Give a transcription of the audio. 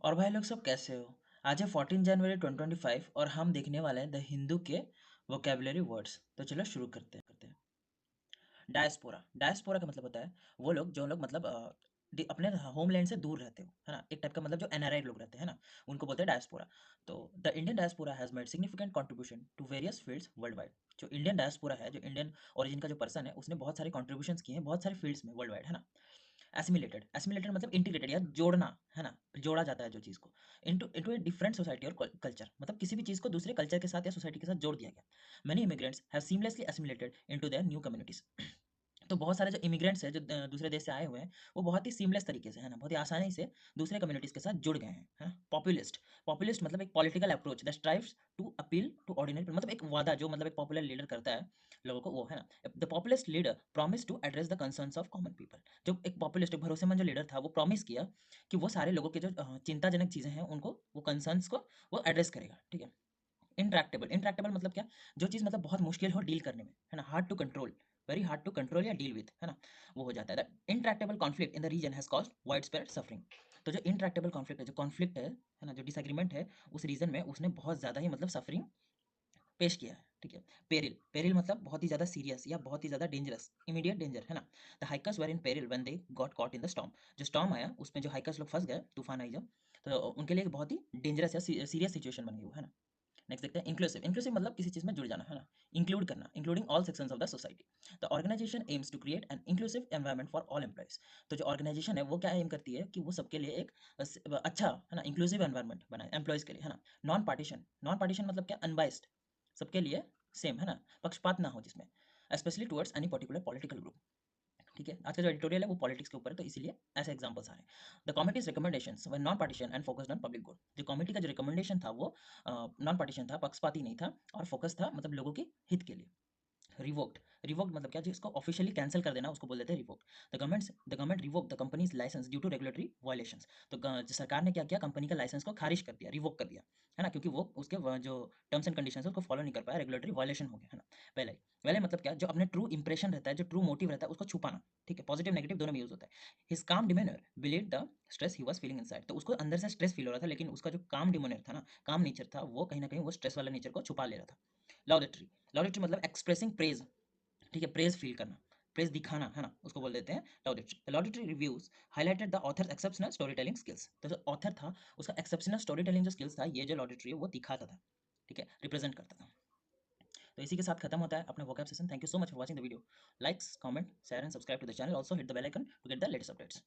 और भाई लोग सब कैसे हो? आज है 14 जनवरी 2025 और हम देखने वाले हैं द हिंदू के वोकेबलरी वर्ड्स। तो चलो शुरू करते हैं। डायस्पोरा डायस्पोरा का मतलब होता है वो लोग जो लोग मतलब अपने होमलैंड से दूर रहते हो, है ना। एक टाइप का मतलब जो एनआरआई लोग रहते हैं ना, उनको बोलते हैं डायस्पोरा। तो the Indian diaspora has made significant contribution to various fields worldwide. जो इंडियन डायस्पोरा है, जो इंडियन ओरिजिन का जो पर्सन है, उसने बहुत सारे कॉन्ट्रीब्यूशन किए हैं बहुत सारे फील्ड्स में वर्ल्ड वाइड, है ना। एसिमिलेटेड एसिमिलेटेड मतलब इंटीग्रेटेड या जोड़ना, है ना। जोड़ा जाता है जो चीज़ को into into a different society और कल्चर, मतलब किसी भी चीज़ को दूसरे कल्चर के साथ या सोसाइटी के साथ जोड़ दिया गया। Many immigrants have seamlessly assimilated into their new communities. तो बहुत सारे जो इमिग्रेंट्स हैं, जो दूसरे देश से आए हुए हैं, वो बहुत ही सीमलेस तरीके से, है ना, बहुत ही आसानी से दूसरे कम्युनिटीज़ के साथ जुड़ गए हैं, है ना। पॉपुलिस्ट पॉपुलिस्ट मतलब एक political approach that strives to appeal to ordinary, मतलब एक वादा जो मतलब एक पॉपुलर लीडर करता है लोगों को, वो, है ना। The populist leader promise to address the concerns of common people. जो एक पॉपुलिस्ट, एक भरोसेमंद जो लीडर था, वो प्रॉमिस किया कि वो सारे लोगों के जो चिंताजनक चीज़ें हैं उनको, वो कंसर्न्स को वो एड्रेस करेगा, ठीक है। इंट्रैक्टेबल इंट्रैक्टेबल मतलब क्या? जो चीज़ मतलब बहुत मुश्किल हो डील करने में, है ना, hard to control, very hard to control या डील विथ, है ना, वो हो जाता है। That intractable conflict in the region has caused widespread suffering. तो जो इंट्रैक्टेबल कॉन्फ्लिक्ट है, जो कॉन्फ्लिक्ट है ना, जो डिसएग्रीमेंट है, उस रीजन में उसने बहुत ज़्यादा ही मतलब सफरिंग पेश किया है, ठीक है। पेरिल पेरिल मतलब बहुत ही ज़्यादा सीरियस या बहुत ही ज़्यादा डेंजरस, इमीडिएट डेंजर, है ना। The hikers were in peril when they got caught in the storm. जो स्टॉर्म आया उसमें जो हाइकर्स लोग फंस गए, तूफान आई जब, तो उनके लिए एक बहुत ही डेंजरस या सीरियस सिचुएशन बन गई वो, है ना। नेक्स्ट देखते हैं इंक्लूसिव इंक्लूसिव मतलब किसी चीज़ में जुड़ जाना, है ना। इंक्लूड करना, including all sections of the society. The organisation aims to create an inclusive environment for all employees. तो जो ऑर्गेनाइजेशन है वो क्या एम करती है कि वो सबके लिए एक अच्छा, है ना, इंक्लूसिव एनवायरनमेंट बनाए एम्प्लॉयज के लिए, है ना। नॉन पार्टीशन मतलब क्या? अनबाइस्ड, सबके लिए सेम, है ना, पक्षपात ना हो जिसमें, specially towards any particular political group, ठीक है। आज का जो एडिटोरियल है वो पॉलिटिक्स के ऊपर है, तो इसीलिए ऐसे एग्जांपल्स आ रहे हैं। The committees recommendations were non partition and focused on public good. जो कमिटी का जो रिकमेंडेशन था वो नॉन पार्टीशन था, पक्षपाती नहीं था, और फोकस था मतलब लोगों के हित के लिए। रिवोक्ड रिवोक्ड मतलब क्या? जिसको ऑफिशियली कैंसिल कर देना उसको बोल देते हैं revoked. The government revoke the company's licence due to regulatory violations. तो सरकार ने क्या किया? कंपनी का लाइसेंस को खारिज कर दिया, रिवोक कर दिया, है ना, क्योंकि वो उसके जो टर्म्स एंड कंडीशंस है उसको फॉलो नहीं कर पाया, रेगुलेटरी वायलेशन हो गया, है ना। पहले पहले मतलब क्या? जो अपने ट्रू इंप्रेशन रहता है, जो ट्रू मोटिव रहता है, उसको छुपाना, ठीक है। पॉजिटिव नेगेटिव दोनों में यूज होता है। His calm demeanour believe the stress he was feeling inside. तो उसको अंदर से स्ट्रेस फील हो रहा था, लेकिन उसका जो काम डिमेनर था ना, काम नेचर था, वो कहीं ना कहीं वो स्ट्रेस वाला नेचर को छुपा ले रहा था। लॉरेटरी लॉरेटरी मतलब एक्सप्रेसिंग प्रेज, ठीक है, प्रेज फील करना, प्रेज दिखाना, है ना, उसको बोल देते हैं laudatory. Laudatory reviews highlighted the author exceptional story telling skills. तो जो ऑथर था उसका एक्सेप्शनल स्टोरी टेलिंग जो स्किल्स था, ये जो लॉरेटरी है वो दिखाता था, ठीक है, रिप्रेजेंट करता था। तो इसी के साथ खत्म होता है अपना vocab session. Thank you so much for watching the video. Likes, comment, share and subscribe to the channel, also hit the bell icon to get the latest updates.